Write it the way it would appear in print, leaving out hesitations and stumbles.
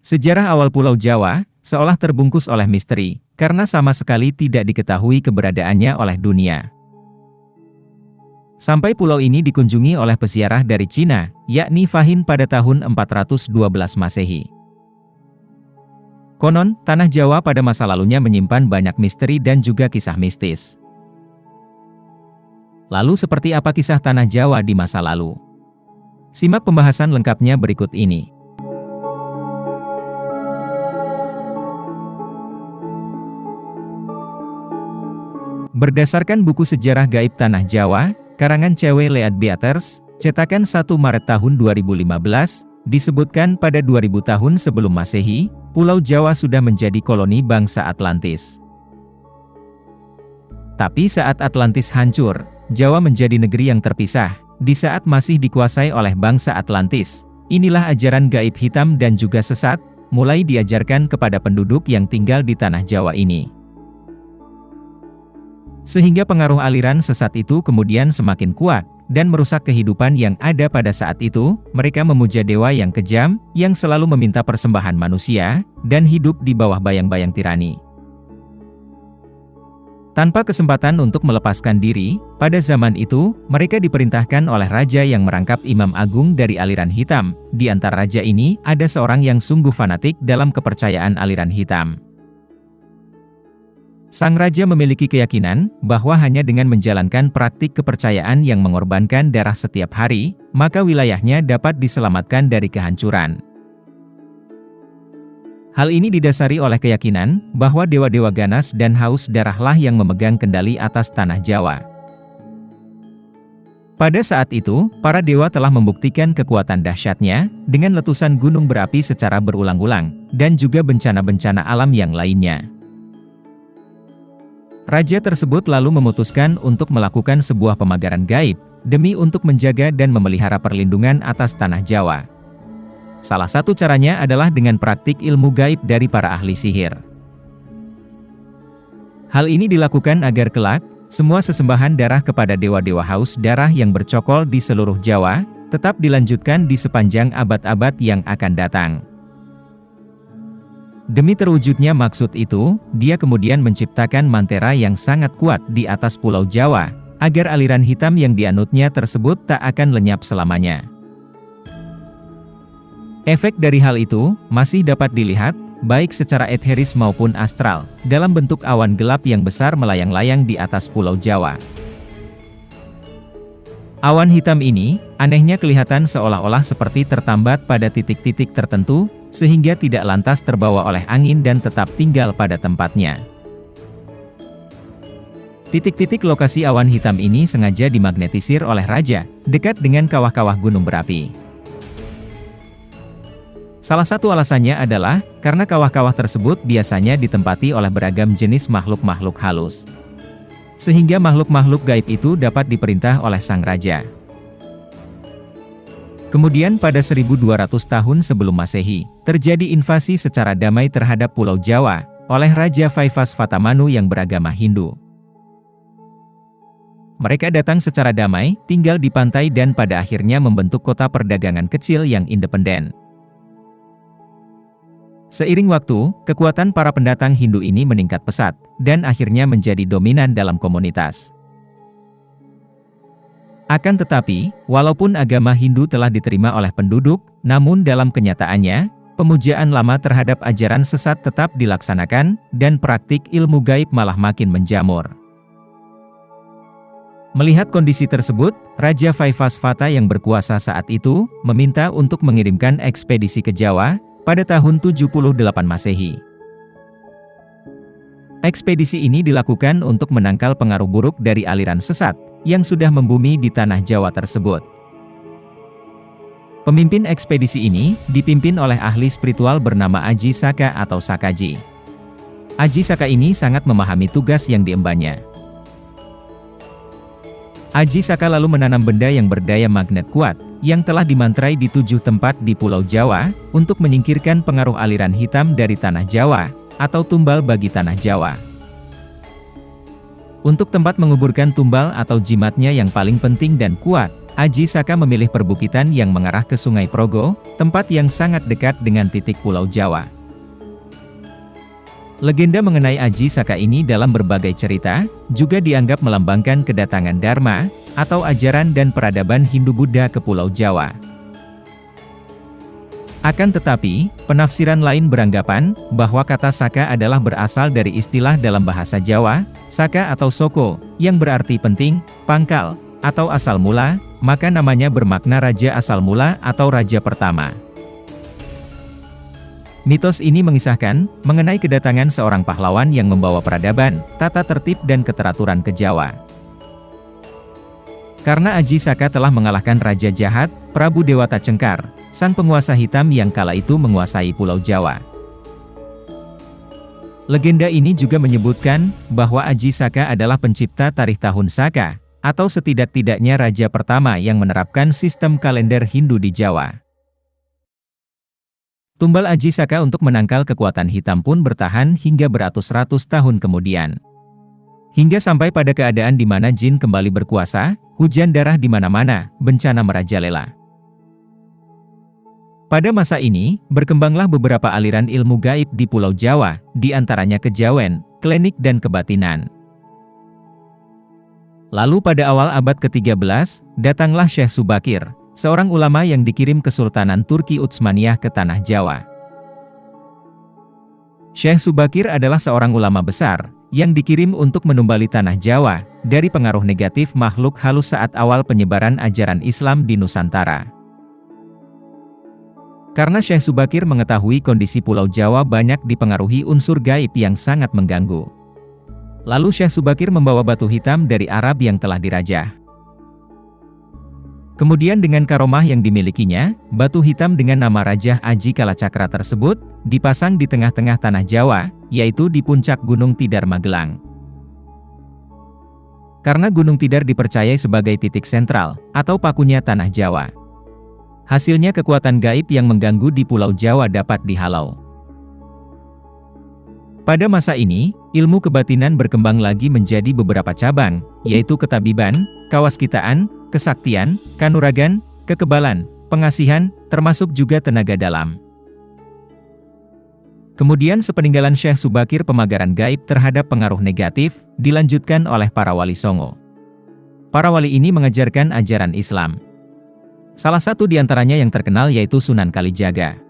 Sejarah awal Pulau Jawa, seolah terbungkus oleh misteri, karena sama sekali tidak diketahui keberadaannya oleh dunia. Sampai pulau ini dikunjungi oleh peziarah dari Cina, yakni Fahin pada tahun 412 Masehi. Konon, tanah Jawa pada masa lalunya menyimpan banyak misteri dan juga kisah mistis. Lalu seperti apa kisah tanah Jawa di masa lalu? Simak pembahasan lengkapnya berikut ini. Berdasarkan buku Sejarah Gaib Tanah Jawa, karangan C.W. Lead Beaters, cetakan 1 Maret tahun 2015, disebutkan pada 2000 tahun sebelum Masehi, Pulau Jawa sudah menjadi koloni bangsa Atlantis. Tapi saat Atlantis hancur, Jawa menjadi negeri yang terpisah. Di saat masih dikuasai oleh bangsa Atlantis, inilah ajaran gaib hitam dan juga sesat, mulai diajarkan kepada penduduk yang tinggal di tanah Jawa ini. Sehingga pengaruh aliran sesat itu kemudian semakin kuat, dan merusak kehidupan yang ada pada saat itu. Mereka memuja dewa yang kejam, yang selalu meminta persembahan manusia, dan hidup di bawah bayang-bayang tirani. Tanpa kesempatan untuk melepaskan diri, pada zaman itu, mereka diperintahkan oleh raja yang merangkap imam agung dari aliran hitam. Di antara raja ini, ada seorang yang sungguh fanatik dalam kepercayaan aliran hitam. Sang raja memiliki keyakinan bahwa hanya dengan menjalankan praktik kepercayaan yang mengorbankan darah setiap hari, maka wilayahnya dapat diselamatkan dari kehancuran. Hal ini didasari oleh keyakinan bahwa dewa-dewa ganas dan haus darahlah yang memegang kendali atas tanah Jawa. Pada saat itu, para dewa telah membuktikan kekuatan dahsyatnya dengan letusan gunung berapi secara berulang-ulang, dan juga bencana-bencana alam yang lainnya. Raja tersebut lalu memutuskan untuk melakukan sebuah pemagaran gaib, demi untuk menjaga dan memelihara perlindungan atas tanah Jawa. Salah satu caranya adalah dengan praktik ilmu gaib dari para ahli sihir. Hal ini dilakukan agar kelak, semua sesembahan darah kepada dewa-dewa haus darah yang bercokol di seluruh Jawa, tetap dilanjutkan di sepanjang abad-abad yang akan datang. Demi terwujudnya maksud itu, dia kemudian menciptakan mantera yang sangat kuat di atas Pulau Jawa, agar aliran hitam yang dianutnya tersebut tak akan lenyap selamanya. Efek dari hal itu, masih dapat dilihat, baik secara eteris maupun astral, dalam bentuk awan gelap yang besar melayang-layang di atas Pulau Jawa. Awan hitam ini, anehnya kelihatan seolah-olah seperti tertambat pada titik-titik tertentu, sehingga tidak lantas terbawa oleh angin dan tetap tinggal pada tempatnya. Titik-titik lokasi awan hitam ini sengaja dimagnetisir oleh raja, dekat dengan kawah-kawah gunung berapi. Salah satu alasannya adalah, karena kawah-kawah tersebut biasanya ditempati oleh beragam jenis makhluk-makhluk halus. Sehingga makhluk-makhluk gaib itu dapat diperintah oleh sang raja. Kemudian pada 1200 tahun sebelum Masehi, terjadi invasi secara damai terhadap Pulau Jawa, oleh Raja Vaivas Vatamanu yang beragama Hindu. Mereka datang secara damai, tinggal di pantai dan pada akhirnya membentuk kota perdagangan kecil yang independen. Seiring waktu, kekuatan para pendatang Hindu ini meningkat pesat, dan akhirnya menjadi dominan dalam komunitas. Akan tetapi, walaupun agama Hindu telah diterima oleh penduduk, namun dalam kenyataannya, pemujaan lama terhadap ajaran sesat tetap dilaksanakan, dan praktik ilmu gaib malah makin menjamur. Melihat kondisi tersebut, Raja Vaivas Vata yang berkuasa saat itu, meminta untuk mengirimkan ekspedisi ke Jawa, pada tahun 78 Masehi. Ekspedisi ini dilakukan untuk menangkal pengaruh buruk dari aliran sesat, yang sudah membumi di tanah Jawa tersebut. Pemimpin ekspedisi ini, dipimpin oleh ahli spiritual bernama Aji Saka atau Sakaji. Aji Saka ini sangat memahami tugas yang diembannya. Aji Saka lalu menanam benda yang berdaya magnet kuat, yang telah dimantrai di 7 tempat di Pulau Jawa, untuk menyingkirkan pengaruh aliran hitam dari tanah Jawa, atau tumbal bagi tanah Jawa. Untuk tempat menguburkan tumbal atau jimatnya yang paling penting dan kuat, Aji Saka memilih perbukitan yang mengarah ke Sungai Progo, tempat yang sangat dekat dengan titik Pulau Jawa. Legenda mengenai Aji Saka ini dalam berbagai cerita, juga dianggap melambangkan kedatangan Dharma, atau ajaran dan peradaban Hindu-Buddha ke Pulau Jawa. Akan tetapi, penafsiran lain beranggapan, bahwa kata Saka adalah berasal dari istilah dalam bahasa Jawa, Saka atau Soko, yang berarti penting, pangkal, atau asal mula, maka namanya bermakna raja asal mula atau raja pertama. Mitos ini mengisahkan, mengenai kedatangan seorang pahlawan yang membawa peradaban, tata tertib dan keteraturan ke Jawa. Karena Aji Saka telah mengalahkan Raja Jahat, Prabu Dewata Cengkar, sang penguasa hitam yang kala itu menguasai Pulau Jawa. Legenda ini juga menyebutkan, bahwa Aji Saka adalah pencipta Tarikh Tahun Saka, atau setidak-tidaknya raja pertama yang menerapkan sistem kalender Hindu di Jawa. Tumbal Aji Saka untuk menangkal kekuatan hitam pun bertahan hingga beratus-ratus tahun kemudian. Hingga sampai pada keadaan di mana jin kembali berkuasa, hujan darah di mana-mana, bencana merajalela. Pada masa ini, berkembanglah beberapa aliran ilmu gaib di Pulau Jawa, di antaranya kejawen, klinik dan kebatinan. Lalu pada awal abad ke-13, datanglah Syekh Subakir, seorang ulama yang dikirim Kesultanan Turki Utsmaniyah ke Tanah Jawa. Syekh Subakir adalah seorang ulama besar, yang dikirim untuk menumbali Tanah Jawa, dari pengaruh negatif makhluk halus saat awal penyebaran ajaran Islam di Nusantara. Karena Syekh Subakir mengetahui kondisi Pulau Jawa banyak dipengaruhi unsur gaib yang sangat mengganggu. Lalu Syekh Subakir membawa batu hitam dari Arab yang telah dirajah. Kemudian dengan karomah yang dimilikinya, batu hitam dengan nama Rajah Aji Kalacakra tersebut, dipasang di tengah-tengah Tanah Jawa, yaitu di puncak Gunung Tidar Magelang. Karena Gunung Tidar dipercayai sebagai titik sentral, atau pakunya Tanah Jawa. Hasilnya kekuatan gaib yang mengganggu di Pulau Jawa dapat dihalau. Pada masa ini, ilmu kebatinan berkembang lagi menjadi beberapa cabang, yaitu ketabiban, kawaskitaan, kesaktian, kanuragan, kekebalan, pengasihan, termasuk juga tenaga dalam. Kemudian sepeninggalan Syekh Subakir pemagaran gaib terhadap pengaruh negatif, dilanjutkan oleh para wali songo. Para wali ini mengajarkan ajaran Islam. Salah satu di antaranya yang terkenal yaitu Sunan Kalijaga.